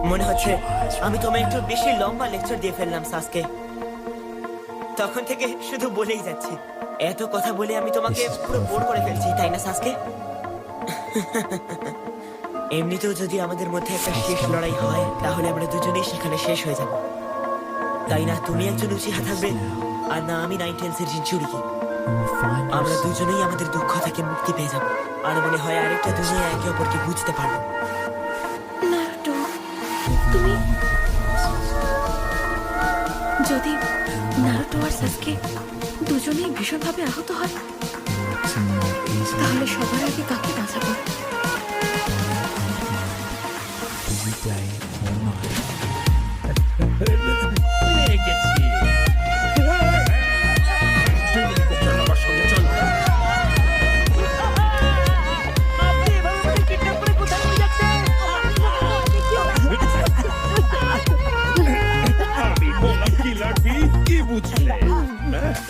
মনে হচ্ছে আমি তোমায় একটু বেশি লম্বা লেকচার দিয়ে ফেললাম সাসকে। তখন থেকে শুধু বলেই যাচ্ছি, এত কথা বলে আমি তোমাকে পুরো বোর করে ফেলছি, তাই না সাসকে? এমনিতেও যদি আমাদের মধ্যে একটা শেষ লড়াই হয় তাহলে আমরা দুজনেই সেখানে শেষ হয়ে যাব, তাই না? তুমি একজন উচিহা থাকবে আর না আমি নাইন টেলসের জিনচুরি। আমরা দুজনেই আমাদের দুঃখ থেকে মুক্তি পেয়ে যাব আর মনে হয় আরেকটা দুনিয়া একে অপরকে বুঝতে পারবো। নারুটো, তুমি যদি নারুটো আর সাসকে দুজনেই ভীষণভাবে আহত হয় তাহলে সবার আগে কাকে বাঁচাবো?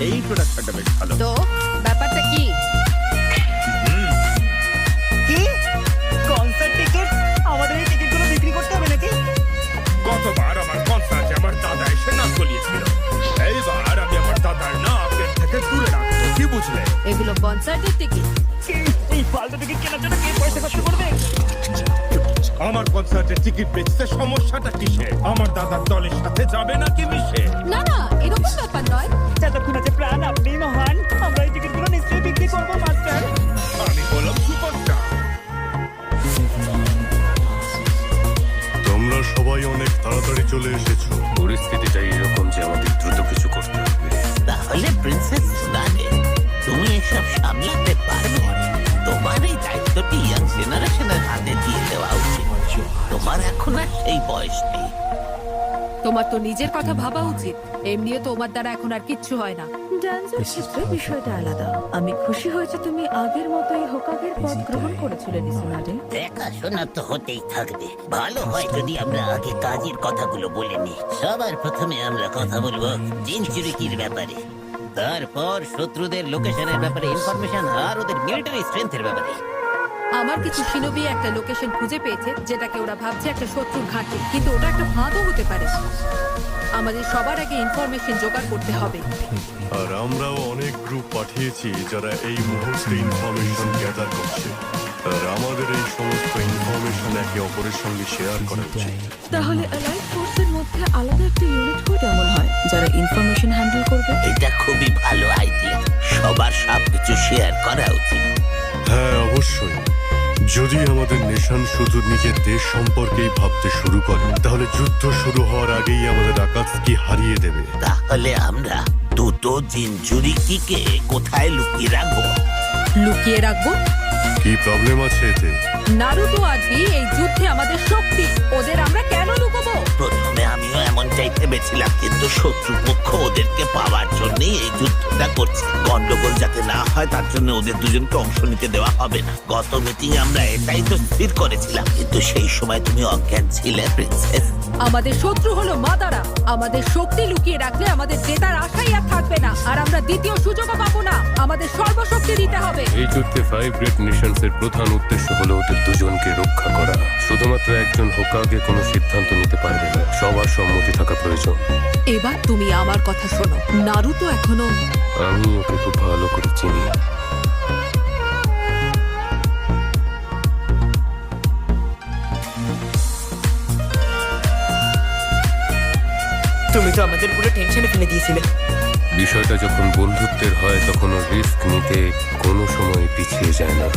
এই প্রোডাক্টটা বেশ ভালো। তো ব্যাপারটা কি? কি কনসার্ট টিকিট? আমাদের এই টিকিটগুলো বিক্রি করতে হবে নাকি? গতবার আমার কনসার্টে আমার দাদা এসে নাক গলিয়েছিল, এইবার আমি আমার দাদার নাকের থেকে দূরে রাখবো, কি বুঝলে? এগুলো কনসার্টের টিকিট। এই ফালতু টিকিট কেনার জন্য কে পয়সা খরচ করবে? আমার কনসার্টের টিকিট বেচতে সমস্যাটা কিসে? আমার দাদার দলের সাথে যাবে নাকি মিশে? না না, এরকম ব্যাপার নয়। যতক্ষণ আছে প্রাণ আপনি মহান, আমরা এই টিকিটগুলো নিশ্চয়ই বিক্রি করবো মাস্টার। আমি বললাম সুপারস্টার। তোমরা সবাই অনেক তাড়াতাড়ি চলে এসেছো। পরিস্থিতিটা এরকম যে আমাদের দ্রুত কিছু করতে হবে। তাহলে প্রিন্সেস সুদানে তুমি এসব সামলাতে পারবে? তোমার এই দায়িত্বটি ইয়াং জেনারেশনের হাতে দিয়ে দেওয়া উচিত। তোমার এখন আর সেই বয়স নেই। তোমার তো নিজের কথা ভাবা উচিত। এমনিও তোমার দ্বারা এখন আর কিচ্ছু হয় না। ডান্সের ক্ষেত্রে বিষয়টা আলাদা। আমি খুশি হয়েছে তুমি আগের মতোই হোকাগের পদ গ্রহণ করেছিলে নিসুনারে। দেখাশোনা তো হতেই থাকবে। ভালো হয় যদি আমরা আগে কাজের কথাগুলো বলে নিই। সবার প্রথমে আমরা কথা বলবো জিনচুরিকির ব্যাপারে, তারপর শত্রুদের লোকেশনের ব্যাপারে ইনফরমেশন আর ওদের মিলিটারি স্ট্রেংথের ব্যাপারে। আমার কিছু শিনবি একটা লোকেশন খুঁজে পেয়েছে যেটাকে ওরা ভাবছে একটা শত্রুর ঘাঁটি, কিন্তু ওটা একটা ফাঁদও হতে পারে। আমাদের সবার আগে ইনফরমেশন জোগাড় করতে হবে। আর আমরাও অনেক গ্রুপ পাঠিয়েছি যারা এই মুহূর্তে ইনফরমেশন গ্যাদার করছে। আর আমাদের এই সমস্ত ইনফরমেশন একে অপরের সঙ্গে শেয়ার করা উচিত। তাহলে অ্যালাইড ফোর্সের মধ্যে আলাদা একটা ইউনিট করে কেমন হয়, যারা ইনফরমেশন হ্যান্ডেল করবে? এটা খুবই ভালো আইডিয়া। সবার সবকিছু শেয়ার করা উচিত। হ্যাঁ, অবশ্যই। যদি আমাদের নেশন শুধু নিজের দেশ সম্পর্কেই ভাবতে শুরু করে তাহলে যুদ্ধ শুরু হওয়ার আগেই আমাদের আকাশকে হারিয়ে দেবে। তাহলে আমরা দুটো জিনচুরিকিকে কোথায় লুকিয়ে রাখবো? লুকিয়ে রাখবো? কি প্রবলেম আছে এতে? নারুটো আর বি এই যুদ্ধে আমাদের শক্তি, ওদের আমরা কেন লুকাবো? প্রথমে আমিও এমনটাই ভেবেছিলাম, কিন্তু শত্রুপক্ষ ওদেরকে পাওয়ার জন্য এই যুদ্ধটা করছে। গন্ডগোল যাতে না হয় তার জন্য ওদের দুজনকে অংশ নিতে দেওয়া হবে না। গত মিটিং আমরা এটাই তো স্থির করেছিলাম, কিন্তু সেই সময় তুমি অজ্ঞান ছিলে প্রিন্সেস। আমাদের শত্রু হলো মাদারা। আমাদের শক্তি লুকিয়ে রাখলে আমাদের জেতার আশাই আর থাকবে না, আর আমরা দ্বিতীয় সুযোগও পাবো না। আমাদের সর্বশক্তি দিতে হবে। এই যুদ্ধে 5 গ্রেট নেশনস এর প্রধান উদ্দেশ্য হলো ওদের দুজনকে রক্ষা করা। শুধুমাত্র একজন হোকাগে কোনো সিদ্ধান্ত নিতে পারবে না, সবার সম্মতি থাকা প্রয়োজন। এবার তুমি আমার কথা শোনো। নারুতো এখনো আমি ওকে খুব ভালো করে চিনি। তুমি তো আমাদের পুরো টেনশনে ফেলে দিয়েছিলে। বিষয়টা যখন বন্ধুত্বের হয় তখন রিস্ক নিতে কোনো সময় পিছিয়ে যায় না।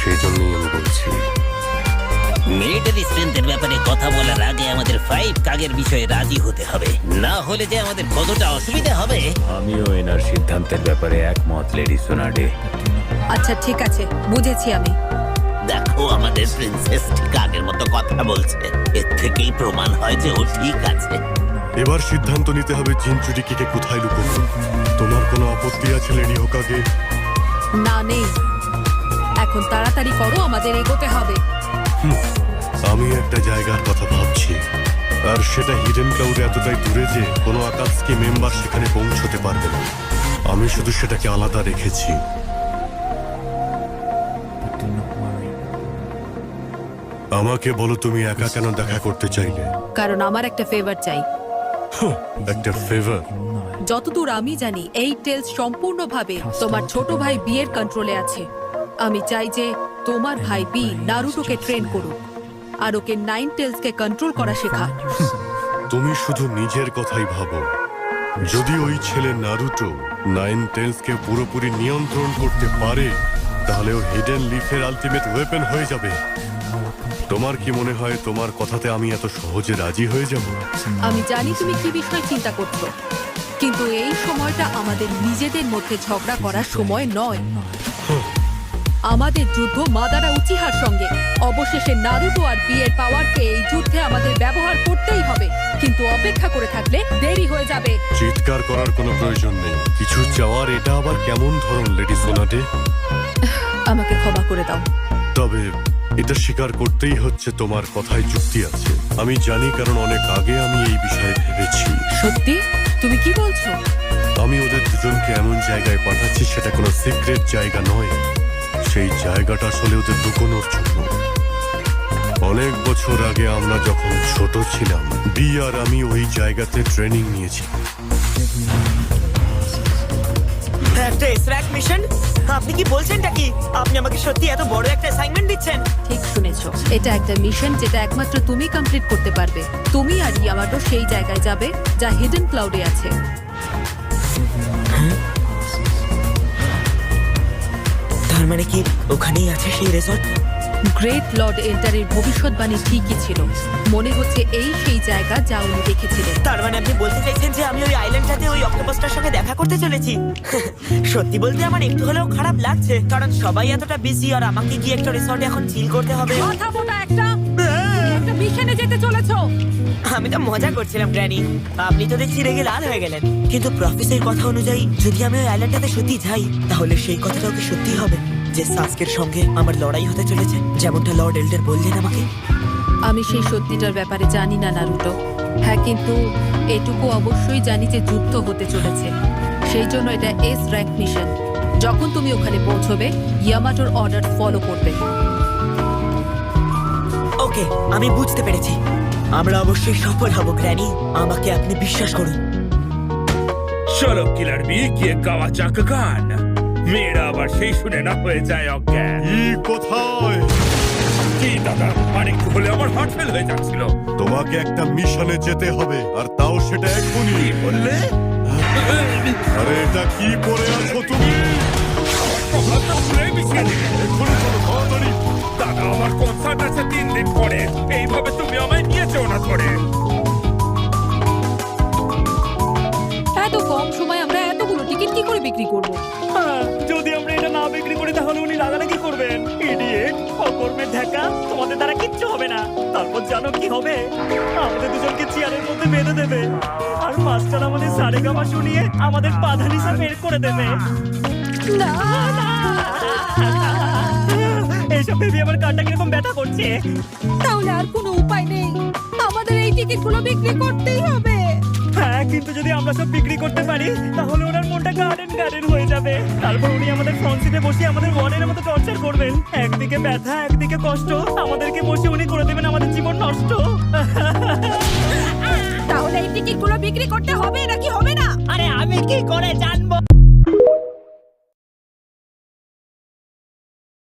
সেই জন্যই আমি বলছি, মিলিটারি স্ট্রেংথের ব্যাপারে কথা বলার আগে আমাদের 5 কাগের বিষয়ে রাজি হতে হবে, না হলে যে আমাদের কতটা অসুবিধা হবে। আমিও এনার সিদ্ধান্তের ব্যাপারে একমত, লেডি সোনাডে। আচ্ছা ঠিক আছে, বুঝেছি আমি। দেখো আমাদের প্রিন্সেস ঠিক আগের মতো কথা বলছে, এর থেকেই প্রমাণ হয় যে ও ঠিক আছে। এবার সিদ্ধান্ত নিতে হবে জিনচুরিকিকে কোথায় লুকোবো। তোমার কোনো আপত্তি আছে লেডি হোকাগে? না, নেই। এখন তাড়াতাড়ি করো, আমাদের এগোতে হবে। আমি একটা জায়গার কথা ভাবছি, আর সেটা হিডেন ক্লাউডে এতটাই দূরে যে কোনো আকাশকি মেম্বার সেখানে পৌঁছতে পারবে না। আমি শুধু সেটাকে আলাদা রেখেছি। আমাকে বলো তুমি একা কেন দেখা করতে চাইলে? কারণ আমার একটা ফেভার চাই। একটা ফেভার? যতদূর আমি জানি এই টেলস সম্পূর্ণভাবে তোমার ছোট ভাই বিয়ের কন্ট্রোলে আছে। আমি চাই যে তোমার ভাই বি নারুটোকে ট্রেন করুক আর ওকে 9 টেলসকে কন্ট্রোল করা শেখাক। তুমি শুধু নিজের কথাই ভাবো। যদি ওই ছেলে নারুটো 9 টেলসকে পুরোপুরি নিয়ন্ত্রণ করতে পারে, তাহলে ও হিডেন লিফের আলটিমেট ওয়েপন হয়ে যাবে। তোমার কি মনে হয় তোমার কথাতে আমি এত সহজে রাজি হয়ে যাব? আমি জানি তুমি কি বিষয় চিন্তা করছো, কিন্তু এই সময়টা আমাদের নিজেদের মধ্যে ঝগড়া করার সময় নয়। আমাদের যুদ্ধ মাদারা উচিহার সঙ্গে। অবশেষে নারুটো আর বিয়ের পাওয়ারকে এই যুদ্ধে আমাদের ব্যবহার করতেই হবে, কিন্তু অপেক্ষা করে থাকলে দেরি হয়ে যাবে। চিৎকার করার কোনো প্রয়োজন নেই। কিছু চাওয়ার এটা আবার কেমন ধরন, লেডি সোনাটে? আমাকে ক্ষমা করে দাও। তবে এটা স্বীকার করতেই হচ্ছে তোমার কথায় যুক্তি আছে। আমি জানি, কারণ অনেক আগে আমি এই বিষয়ে ভেবেছি। সত্যি? তুমি কি বলছো? আমি ওদের দুজনকে এমন জায়গায় পাঠাচ্ছি, সেটা কোনো সিক্রেট জায়গা নয়। সেই জায়গাটা আসলে ওদের লুকোনোর জন্য। অনেক বছর আগে আমরা যখন ছোট ছিলাম, বি আর আমি ওই জায়গাতে ট্রেনিং নিয়েছি। একটা এসরাক মিশন? আপনি কি বলছেনটা কি? আপনি আমাকে সত্যি এত বড় একটা অ্যাসাইনমেন্ট দিচ্ছেন? ঠিক শুনেছো, এটা একটা মিশন যেটা একমাত্র তুমি কমপ্লিট করতে পারবে। তুমি আর ইয়ামাটো সেই জায়গায় যাবে যা হিডেন ক্লাউডে আছে। তার মানে কি ওখানেই আছে সেই রিসর্ট? গ্রেট লর্ড এন্টারের ভবিষ্যৎবাণী ঠিকই ছিল। মনে হচ্ছে এই সেই জায়গা যা উনি দেখেছিলেন। তার মানে আপনি বলতে চাইছেন যে আমি ওই আইল্যান্ডটাতে ওই অক্টোপাসটার সঙ্গে দেখা করতে চলেছি? সত্যি বলতে আমার একটু হলেও খারাপ লাগছে, কারণ সবাই এতটা বিজি আর আমাকে গিয়ে একটা রিসর্টে এখন চিল করতে হবে। কথা বলা একটা মিশনে যেতে চলেছো। আমি তো মজা করছিলাম গ্র্যানি, আপনি তো দেখছি রেগে লাল হয়ে গেলেন। কিন্তু প্রফেসরের কথা অনুযায়ী যদি আমি ওই আইল্যান্ডটাতে সত্যি যাই, তাহলে সেই কথাটাও কি সত্যি হবে যে সাসকের সঙ্গে আমার লড়াই হতে চলেছে, যেমনটা লর্ড এল্ডার বললেন আমাকে? আমি সেই সত্যিটার ব্যাপারে জানি না নারুটো। হ্যাঁ, কিন্তু এটুকু অবশ্যই জানি যে যুদ্ধ হতে চলেছে। সেই জন্য এটা এস র্যাঙ্ক মিশন। যখন তুমি ওখানে পৌঁছবে, ইয়ামাটোর অর্ডার ফলো করবে। ওকে, আমি বুঝতে পেরেছি। আমরা অবশ্যই সফল হব গ্র্যানি, আমাকে আপনি বিশ্বাস করুন। চলো কিলার বি গিয়ে গাওয়া যাক গান। মেয়েরা আবার সেই শুনে না হয়ে যায় অজ্ঞান। কোথায়? কি দাদা, আরেকটু হলে আমার হার্ট ফেল হয়ে যাচ্ছিল। তোমাকে একটা মিশনে যেতে হবে, আর তাও সেটা এক্ষুনি। কি বললে? আরে এটা কি পরে আছো তুমি? হাতটা পুরোই মিশিয়ে দিলে। এক্ষুনি চলো, তাড়াতাড়ি। দাদা, আমার কনসার্ট আছে 3 দিন পরে। এইভাবে তুমি আমায় নিয়ে যেও না ধরে। এত কম সময় আমরা এতগুলো টিকিট কি করে বিক্রি করব? যদি আমরা এটা না বিক্রি করি তাহলে উনি রাগারাগি করবেন। ইডিয়েট, অকর্মের ঢাকা, তোমাদের দ্বারা কিচ্ছু হবে না। তারপর জানো কি হবে? আমাদের দুজনকে চেয়ারের মধ্যে বেঁধে দেবে, আর মাস্টার আমাদের সারেগামা শুনিয়ে আমাদের পাধানিসা বের করে দেবে। না, এইসব ভেবে আমার কানটা কিরকম ব্যথা করছে। তাহলে আর কোনো উপায় নেই, আমাদের এই টিকিটগুলো বিক্রি করতেই হবে। হ্যাঁ, কিন্তু যদি আমরা সব বিক্রি করতে পারি তাহলে ওনার মনটা গার্ডেন গার্ডেন হয়ে যাবে। তারপর উনি আমাদের ফ্রন্ট সিটে বসে আমাদের মনের মতো টর্চার করবেন। একদিকে ব্যথা, একদিকে কষ্ট, আমাদেরকে বসে উনি করে দেবেন আমাদের জীবন নষ্ট। তাহলে এই টিকিটগুলো বিক্রি করতে হবে নাকি হবে না? আরে আমি কি করে জানবো?